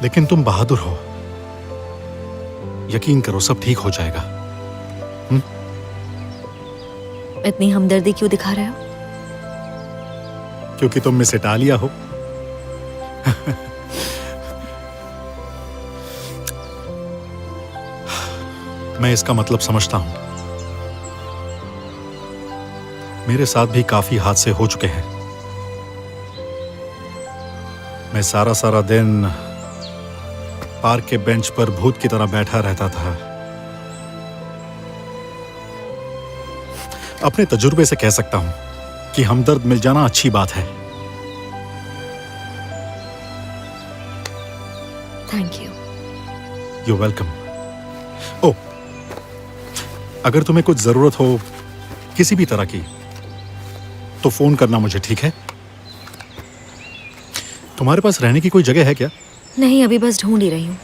लेकिन तुम बहादुर हो, यकीन करो सब ठीक हो जाएगा। इतनी हमदर्दी क्यों दिखा रहे हो? क्योंकि तुम मिस इटालिया हो। मैं इसका मतलब समझता हूं। मेरे साथ भी काफी हादसे हो चुके हैं। मैं सारा दिन पार्क के बेंच पर भूत की तरह बैठा रहता था। अपने तजुर्बे से कह सकता हूं कि हमदर्द मिल जाना अच्छी बात है। Thank you. You welcome. Oh, अगर तुम्हें कुछ जरूरत हो किसी भी तरह की तो फोन करना मुझे, ठीक है? तुम्हारे पास रहने की कोई जगह है क्या? नहीं, अभी बस ढूंढ ही रही हूँ।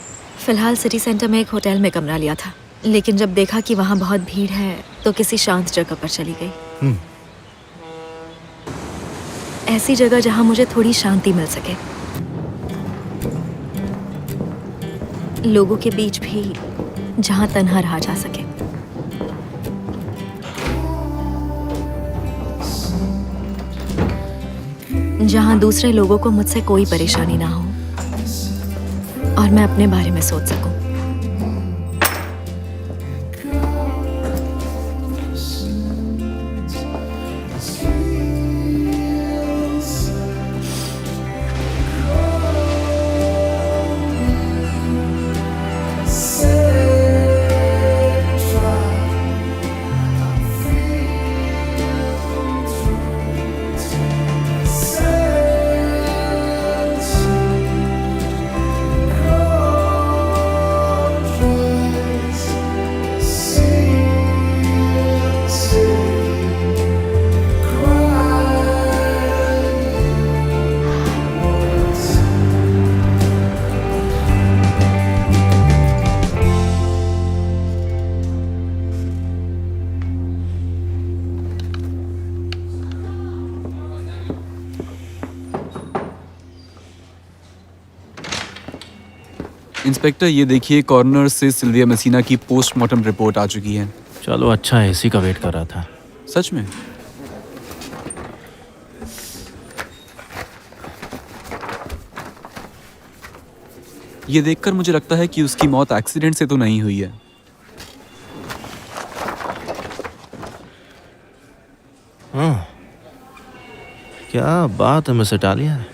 फिलहाल सिटी सेंटर में एक होटल में कमरा लिया था, लेकिन जब देखा कि वहाँ बहुत भीड़ है तो किसी शांत जगह पर चली गई। ऐसी जगह जहाँ मुझे थोड़ी शांति मिल सके, लोगों के बीच भी जहाँ तन्हा रहा जा सके। जहाँ दूसरे लोगों को मुझसे कोई परेशानी ना हो और मैं अपने बारे में सोच सकूं। इंस्पेक्टर, ये देखिए, कॉर्नर से सिल्विया मेसिना की पोस्टमार्टम रिपोर्ट आ चुकी है। चलो अच्छा है, इसी का वेट कर रहा था। सच में? ये देखकर मुझे लगता है कि उसकी मौत एक्सीडेंट से तो नहीं हुई है। हाँ, क्या बात है मिस इटालिया।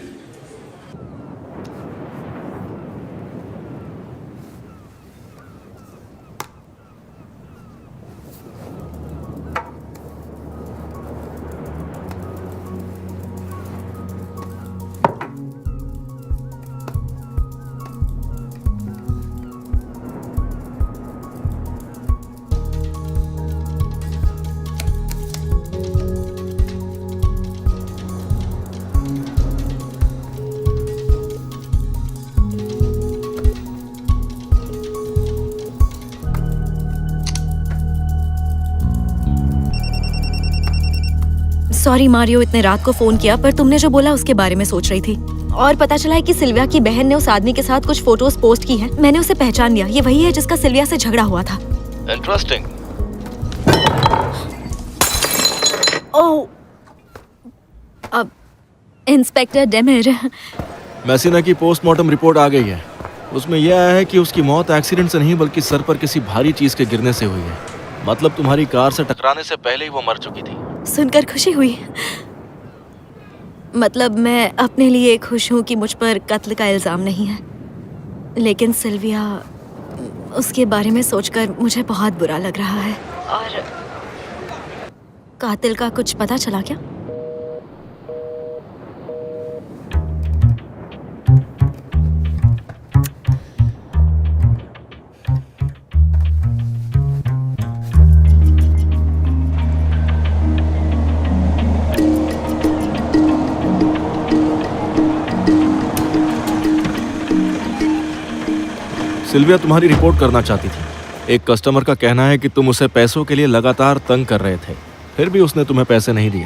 सॉरी मारियो, इतने रात को फोन किया, पर तुमने जो बोला उसके बारे में सोच रही थी। और पता चला है कि सिल्विया की बहन ने उस आदमी के साथ कुछ फोटोज पोस्ट की हैं। मैंने उसे पहचान लिया, ये वही है जिसका सिल्विया से झगड़ा हुआ था। इंटरेस्टिंग। ओह, अब इंस्पेक्टर डेमिर। मेसिना की पोस्टमार्टम रिपोर्ट आ गई है। उसमें यह आया है कि उसकी मौत एक्सीडेंट से नहीं बल्कि सर पर किसी भारी चीज के गिरने से हुई है। मतलब तुम्हारी कार से टकराने से पहले ही वो मर चुकी थी। सुनकर खुशी हुई। मतलब मैं अपने लिए खुश हूँ कि मुझ पर कत्ल का इल्जाम नहीं है, लेकिन सिल्विया, उसके बारे में सोचकर मुझे बहुत बुरा लग रहा है। और कातिल का कुछ पता चला क्या? सिल्विया तुम्हारी रिपोर्ट करना चाहती थी। एक कस्टमर का कहना है कि तुम उसे पैसों के लिए लगातार तंग कर रहे थे, फिर भी उसने तुम्हें पैसे नहीं दिए।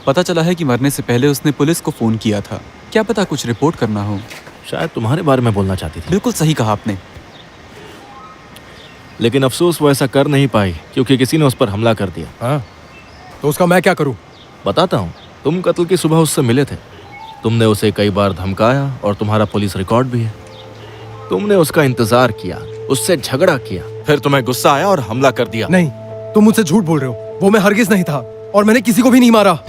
पता चला है कि मरने से पहले उसने पुलिस को फोन किया था। क्या पता कुछ रिपोर्ट करना हो। शायद तुम्हारे बारे में बोलना चाहती थी, बिल्कुल सही कहा आपने। लेकिन अफसोस वो ऐसा कर नहीं पाई क्योंकि किसी ने उस पर हमला कर दिया। हाँ, तो उसका मैं क्या करूं? बताता हूँ। तुम कत्ल की सुबह उससे मिले थे। तुमने उसे कई बार धमकाया और तुम्हारा पुलिस रिकॉर्ड भी है। तुमने उसका इंतजार किया, उससे झगड़ा किया, फिर तुम्हें गुस्सा आया और हमला कर दिया। नहीं, तुम मुझसे झूठ बोल रहे हो। वो मैं हरगिज नहीं था और मैंने किसी को भी नहीं मारा।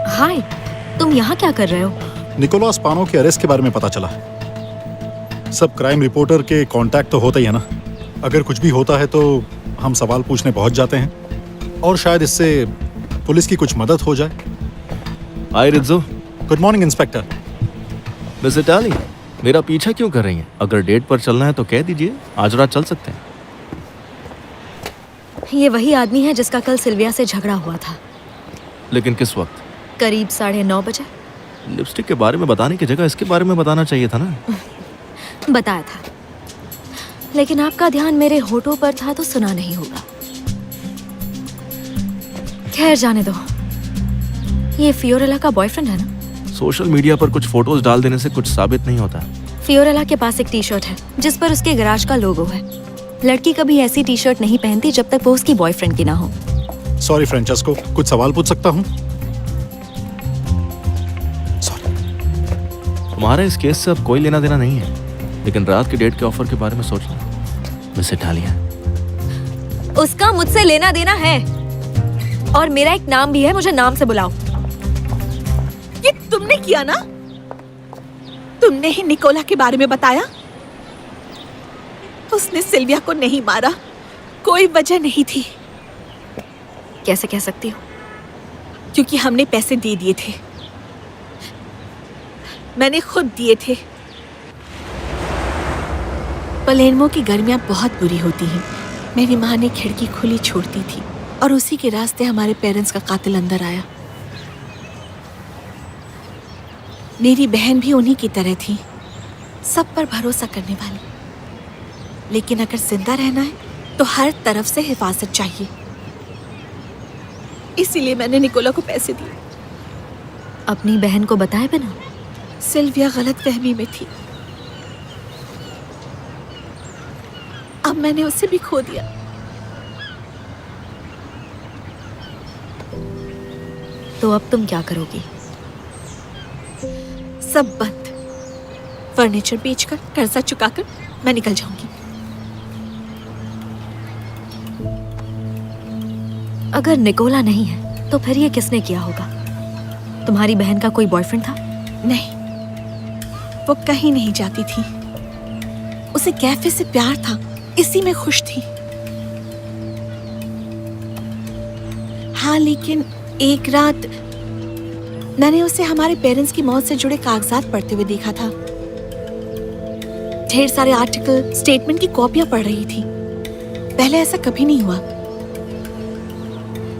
हाय, तुम यहाँ क्या कर रहे हो? निकोलास पानो के अरेस्ट के बारे में पता चला। सब क्राइम रिपोर्टर के कांटेक्ट तो होते ही है ना। अगर कुछ भी होता है तो हम सवाल पूछने पहुंच जाते हैं और शायद इससे पुलिस की कुछ मदद हो जाए। Hi Rizzo. Good morning inspector. Miss Italy, मेरा पीछा क्यों कर रही हैं? अगर डेट पर चलना है तो कह दीजिए, आज रात चल सकते हैं। ये वही आदमी है जिसका कल सिल्विया से झगड़ा हुआ था। लेकिन किस वक्त? करीब 9:30 बजे। लिपस्टिक के बारे में बताने की जगह इसके बारे में बताना चाहिए था ना। बताया था, लेकिन आपका ध्यान मेरे होठों पर था तो सुना नहीं होगा। खैर जाने दो। ये फियोरेला का बॉयफ्रेंड है ना? सोशल मीडिया पर कुछ फोटोज डाल देने से कुछ साबित नहीं होता। फियोरेला के पास एक टी शर्ट है जिस पर उसके गैराज का लोगो है। लड़की कभी ऐसी टी शर्ट नहीं पहनती जब तक वो उसकी बॉयफ्रेंड की ना हो। सॉरी फ्रेंचेस्को, कुछ सवाल पूछ सकता हूँ? सॉरी। तुम्हारा इस केस से अब कोई लेना देना नहीं है, लेकिन रात की डेट के ऑफर के बारे में सोचना। मिस इटालिया, उसका मुझसे लेना देना है और मेरा एक नाम भी है। मुझे नाम से बुलाओ। ये तुमने किया ना? तुमने ही निकोला के बारे में बताया। उसने सिल्विया को नहीं मारा, कोई वजह नहीं थी। कैसे कह सकती हो? क्योंकि हमने पैसे दे दिए थे। मैंने खुद दिए थे। पलेर्मो की गर्मियां बहुत बुरी होती हैं। मेरी माँ ने खिड़की खुली छोड़ती थी और उसी के रास्ते हमारे पेरेंट्स का कातिल अंदर आया। मेरी बहन भी उन्हीं की तरह थी, सब पर भरोसा करने वाली। लेकिन अगर जिंदा रहना है तो हर तरफ से हिफाजत चाहिए। इसीलिए मैंने निकोला को पैसे दिए। अपनी बहन को बताए बिना? सिल्विया गलतफहमी में थी। अब मैंने उसे भी खो दिया। तो अब तुम क्या करोगी? सब बंद। फर्नीचर बेचकर, कर्जा चुकाकर मैं निकल जाऊंगी। अगर निकोला नहीं है तो फिर ये किसने किया होगा? तुम्हारी बहन का कोई बॉयफ्रेंड था? नहीं, वो कहीं नहीं जाती थी। उसे कैफे से प्यार था, इसी में खुश थी। हाँ, लेकिन एक रात मैंने उसे हमारे पेरेंट्स की मौत से जुड़े कागजात पढ़ते हुए देखा था। ढेर सारे आर्टिकल, स्टेटमेंट की कॉपियां पढ़ रही थी। पहले ऐसा कभी नहीं हुआ।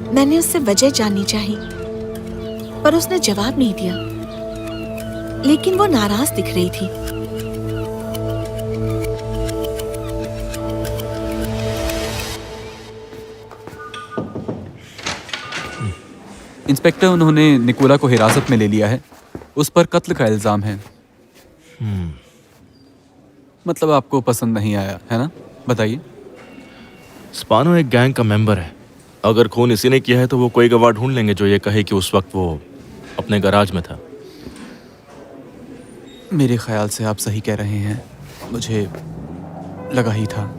मैंने उससे वजह जाननी चाहिए, पर उसने जवाब नहीं दिया। लेकिन वो नाराज दिख रही थी। इंस्पेक्टर, उन्होंने निकोला को हिरासत में ले लिया है। उस पर कत्ल का इल्जाम है। मतलब आपको पसंद नहीं आया है ना? बताइए। स्पानो एक गैंग का मेंबर है। अगर खून इसी ने किया है तो वो कोई गवाह ढूंढ लेंगे जो ये कहे कि उस वक्त वो अपने गैराज में था। मेरे ख्याल से आप सही कह रहे हैं। मुझे लगा ही था।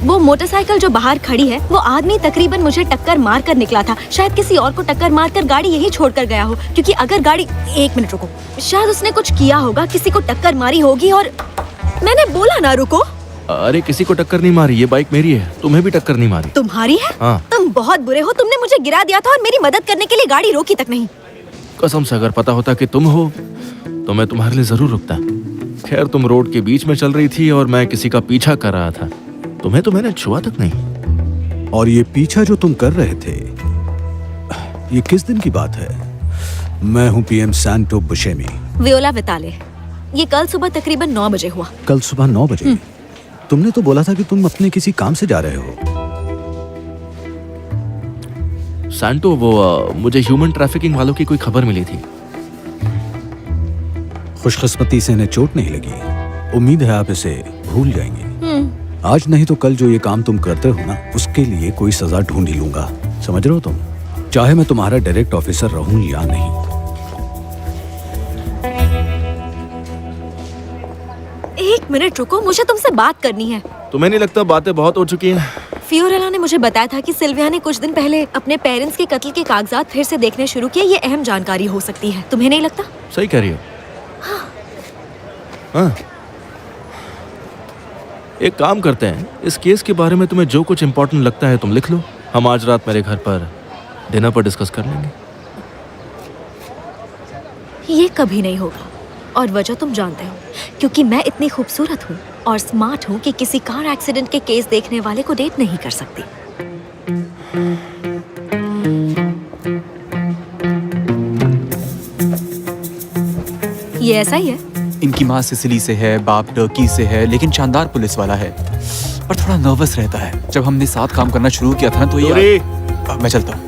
वो मोटरसाइकिल जो बाहर खड़ी है, वो आदमी तकरीबन मुझे टक्कर मार कर निकला था। शायद किसी और को टक्कर मारकर गाड़ी यही छोड़कर गया हो, क्योंकि अगर गाड़ी... एक मिनट रुको। शायद उसने कुछ किया होगा, किसी को टक्कर मारी होगी और मैंने बोला ना रुको। अरे किसी को टक्कर नहीं मारी, ये बाइक मेरी है। तुम्हें भी टक्कर नहीं मारी। तुम्हारी है? हाँ। तुम बहुत बुरे हो। तुमने मुझे गिरा दिया था और मेरी मदद करने के लिए गाड़ी रोकी तक नहीं। कसम से अगर पता होता कि तुम हो तो मैं तुम्हारे लिए जरूर रुकता। खैर तुम रोड के बीच में चल रही थी और मैं किसी का पीछा कर रहा था। तुम्हें तो मैंने छुआ तक नहीं। और ये पीछा जो तुम कर रहे थे, ये किस दिन की बात है? मैं हूं पीएम सैंटो बुशेमी। वियोला विताले। ये कल सुबह तकरीबन 9 बजे हुआ। कल सुबह 9 बजे? तुमने तो बोला था कि तुम अपने किसी काम से जा रहे हो। सैंटो, वो मुझे ह्यूमन ट्रैफिकिंग वालों की कोई खबर मिली थी। खुशकिस्मती से इन्हें चोट नहीं लगी। उम्मीद है आप इसे भूल जाएंगे। आज नहीं तो कल जो ये काम तुम करते हो ना, उसके लिए कोई सजा ढूंढ ही लूंगा। समझ रहे हो तुम? चाहे मैं तुम्हारा डायरेक्ट ऑफिसर रहूं या नहीं। एक मिनट रुको, मुझे तुमसे बात करनी है। तुम्हें नहीं लगता बातें बहुत हो चुकी हैं? फियोरेला ने मुझे बताया था कि सिल्विया ने कुछ दिन पहले अपने पेरेंट्स के कत्ल के कागजात फिर से देखने शुरू किए। ये अहम जानकारी हो सकती है, तुम्हें नहीं लगता? सही कह रही हो। हाँ। एक काम करते हैं, इस केस के बारे में तुम्हें जो कुछ इम्पोर्टेंट लगता है तुम लिख लो। हम आज रात मेरे घर पर डिनर पर डिस्कस कर लेंगे। ये कभी नहीं होगा, और वजह तुम जानते हो, क्योंकि मैं इतनी खूबसूरत हूँ और स्मार्ट हूँ कि किसी कार एक्सीडेंट के केस देखने वाले को डेट नहीं कर सकती। ये ऐसा ही है। इनकी माँ सिसिली से है, बाप टर्की से है, लेकिन शानदार पुलिस वाला है, पर थोड़ा नर्वस रहता है। जब हमने साथ काम करना शुरू किया था ना, तो ये मैं चलता हूँ।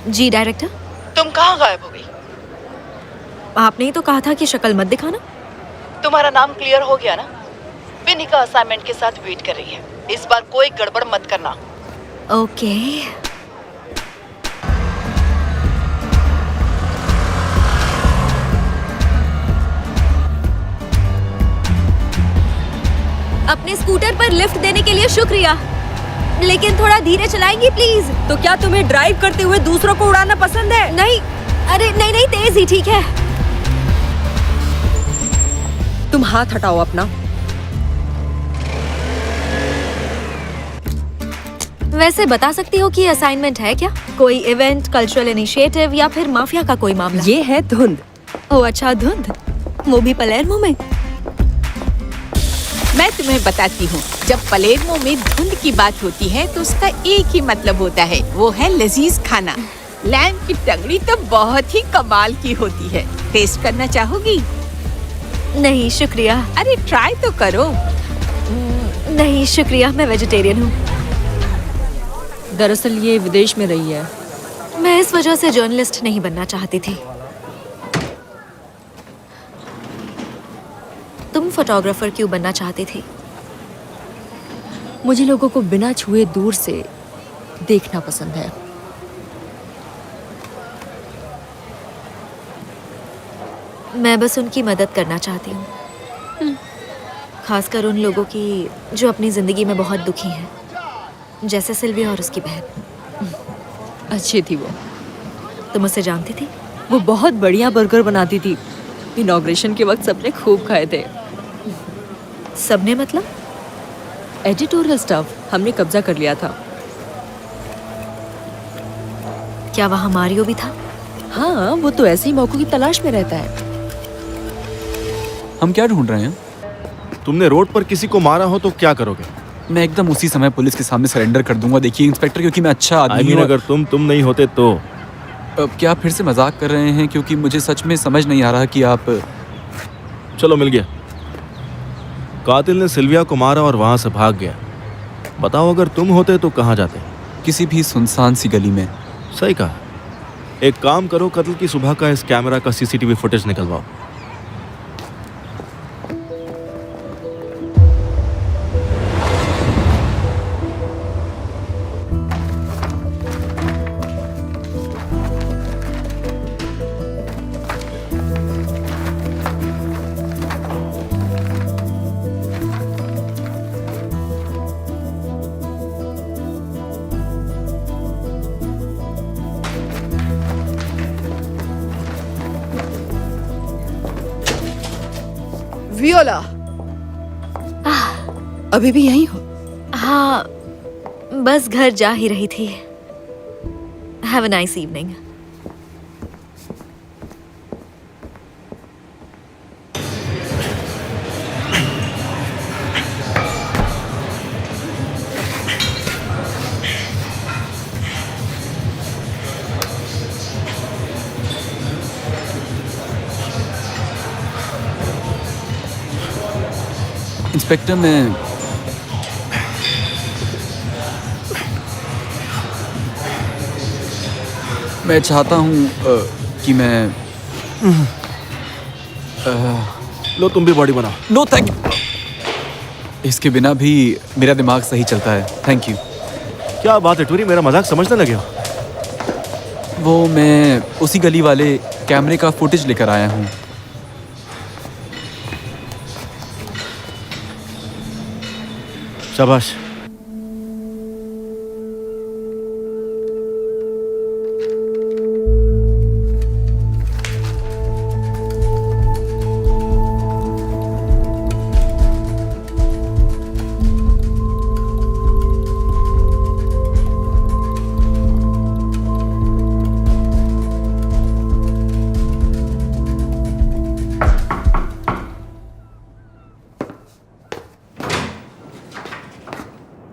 जी डायरेक्टर। तुम कहाँ गायब हो गई? आपने ही तो कहा था कि शक्ल मत दिखाना। तुम्हारा नाम क्लियर हो गया ना? विनी का असाइनमेंट के साथ वेट कर रही है। इस बार कोई गड़बड़ मत करना। ओके। अपने स्कूटर पर लिफ्ट देने के लिए शुक्रिया, लेकिन थोड़ा धीरे चलाएंगी प्लीज। तो क्या तुम्हें ड्राइव करते हुए दूसरों को उड़ाना पसंद है? नहीं, अरे नहीं नहीं, तेज ही ठीक है। तुम हाथ हटाओ अपना। वैसे बता सकती हो कि असाइनमेंट है क्या? कोई इवेंट, कल्चरल इनिशिएटिव या फिर माफिया का कोई मामला? ये है धुंध। ओ अच्छा, धुंध। वो भी पलेर्मो में? मैं तुम्हें बताती हूँ, जब पलेर्मो में धुंध की बात होती है तो उसका एक ही मतलब होता है, वो है लजीज खाना। लैम की टंगड़ी तो बहुत ही कमाल की होती है। टेस्ट करना चाहोगी? नहीं शुक्रिया। अरे ट्राई तो करो। नहीं शुक्रिया, मैं वेजिटेरियन हूँ। दरअसल ये विदेश में रही है। मैं इस वजह से जर्नलिस्ट नहीं बनना चाहती थी। तुम फोटोग्राफर क्यों बनना चाहती थी? मुझे लोगों को बिना छुए दूर से देखना पसंद है। मैं बस उनकी मदद करना चाहती हूँ, खासकर उन लोगों की जो अपनी जिंदगी में बहुत दुखी हैं, जैसे सिल्विया और उसकी बहन। अच्छी थी वो। तुम उसे जानती थी? वो बहुत बढ़िया बर्गर बनाती थी। इनॉग्रेशन के वक्त सबने खूब खाए थे। सबने मतलब? एडिटोरियल स्टाफ हमने कब्जा कर लिया था। क्या वहाँ मारियो भी था? हाँ, वो तो ऐसे ही मौकों की तलाश में रहता है। हम क्या ढूंढ रहे हैं? तुमने रोड पर किसी को मारा हो तो क्या करोगे? मैं एकदम उसी समय पुलिस के सामने सरेंडर कर दूंगा। देखिए इंस्पेक्टर, क्योंकि मैं अच्छा आदमी हूँ। अगर तुम नहीं होते तो? क्या फिर से मजाक कर रहे हैं? क्योंकि मुझे सच में समझ नहीं आ रहा कि आप। चलो मिल गया। कातिल ने सिल्विया को मारा और वहां से भाग गया। बताओ अगर तुम होते तो कहाँ जाते? किसी भी सुनसान सी गली में। सही कहा। एक काम करो, कत्ल की सुबह का इस कैमरा का सीसीटीवी फुटेज निकलवाओ। वियोला, अभी भी यहीं हो? हाँ, बस घर जा ही रही थी। Have a nice evening. Inspector, मैं चाहता हूँ कि मैं लो तुम भी बॉडी बनाओ। No thank you. इसके बिना भी मेरा दिमाग सही चलता है। Thank you. क्या बात है टूरी, मेरा मजाक समझने लगे हो? वो मैं उसी गली वाले कैमरे का फुटेज लेकर आया हूँ। शाबाश।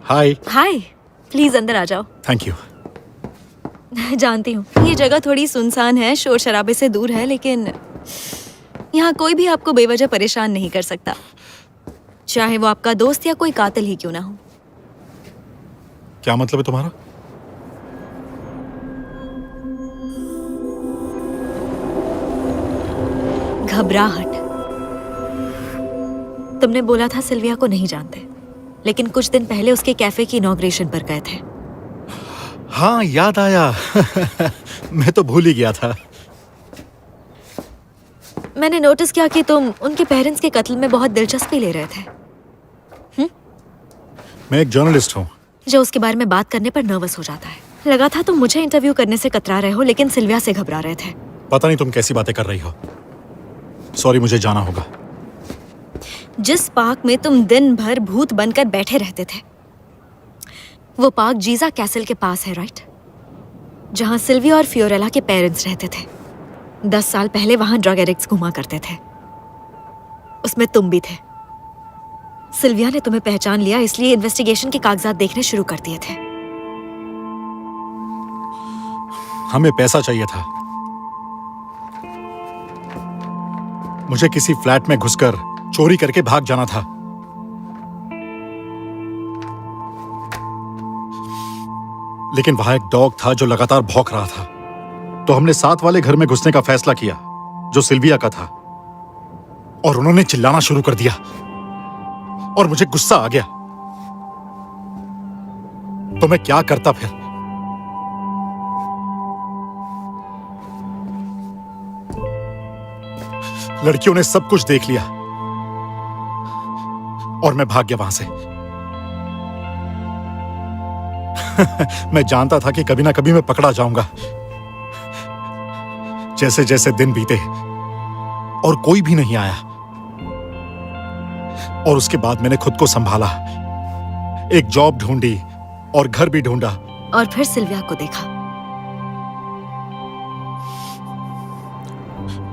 हाय। हाय, प्लीज अंदर आ जाओ। Thank you. जानती हूँ ये जगह थोड़ी सुनसान है, शोर शराबे से दूर है, लेकिन यहाँ कोई भी आपको बेवजह परेशान नहीं कर सकता, चाहे वो आपका दोस्त या कोई कातिल ही क्यों ना हो। क्या मतलब है तुम्हारा? घबराहट। तुमने बोला था सिल्विया को नहीं जानते, लेकिन कुछ दिन पहले उसके कैफे की इनॉग्रेशन पर गए थे। हाँ, याद आया। मैं तो भूल ही गया था। मैंने नोटिस किया कि तुम उनके पेरेंट्स के कत्ल में बहुत दिलचस्पी ले रहे थे। मैं एक जर्नलिस्ट हूँ जो उसके बारे में बात करने पर नर्वस हो जाता है। लगा था तुम मुझे इंटरव्यू करने से कतरा रहे हो, लेकिन सिल्विया से घबरा रहे थे। पता नहीं तुम कैसी बातें कर रही हो। सॉरी, मुझे जाना होगा। जिस पार्क में तुम दिन भर भूत बनकर बैठे रहते थे, वो पार्क जीजा कैसल के पास है, राइट? जहां सिल्विया और फियोरेला के पेरेंट्स रहते थे। 10 साल पहले वहां ड्रग एडिक्ट्स घुमा करते थे। उसमें तुम भी थे। सिल्विया ने तुम्हें पहचान लिया, इसलिए इन्वेस्टिगेशन के कागजात देखने शुरू कर दिए थे। हमें पैसा चाहिए था। मुझे किसी फ्लैट में घुसकर चोरी करके भाग जाना था। लेकिन वहां एक डॉग था जो लगातार भौंक रहा था, तो हमने साथ वाले घर में घुसने का फैसला किया जो सिल्विया का था, और उन्होंने चिल्लाना शुरू कर दिया और मुझे गुस्सा आ गया। तो मैं क्या करता फिर? लड़कियों ने सब कुछ देख लिया और मैं भाग गया वहां से। मैं जानता था कि कभी ना कभी मैं पकड़ा जाऊंगा। जैसे जैसे दिन बीते और कोई भी नहीं आया, और उसके बाद मैंने खुद को संभाला, एक जॉब ढूंढी और घर भी ढूंढा। और फिर सिल्विया को देखा।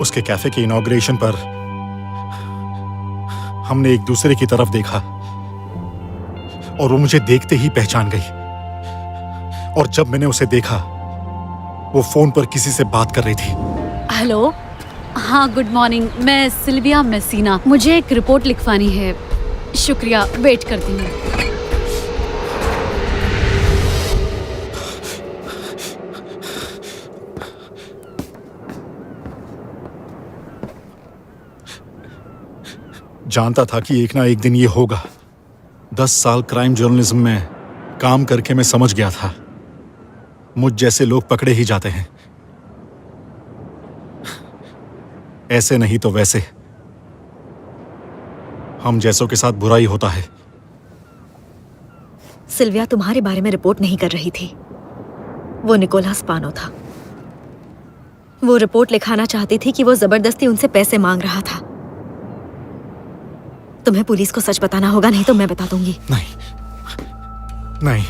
उसके कैफे के इनॉग्रेशन पर हमने एक दूसरे की तरफ देखा और वो मुझे देखते ही पहचान गई। और जब मैंने उसे देखा, वो फोन पर किसी से बात कर रही थी। हेलो, हाँ गुड मॉर्निंग, मैं सिल्विया मेसीना। मुझे एक रिपोर्ट लिखवानी है। शुक्रिया, वेट करती हूँ। जानता था कि एक ना एक दिन ये होगा। 10 साल क्राइम जर्नलिज्म में काम करके मैं समझ गया था, मुझ जैसे लोग पकड़े ही जाते हैं। ऐसे नहीं तो वैसे हम जैसों के साथ बुराई होता है। सिल्विया तुम्हारे बारे में रिपोर्ट नहीं कर रही थी, वो निकोलस स्पानो था। वो रिपोर्ट लिखाना चाहती थी कि वो जबरदस्ती उनसे पैसे मांग रहा था। तुम्हें पुलिस को सच बताना होगा, नहीं तो मैं बता दूंगी। नहीं,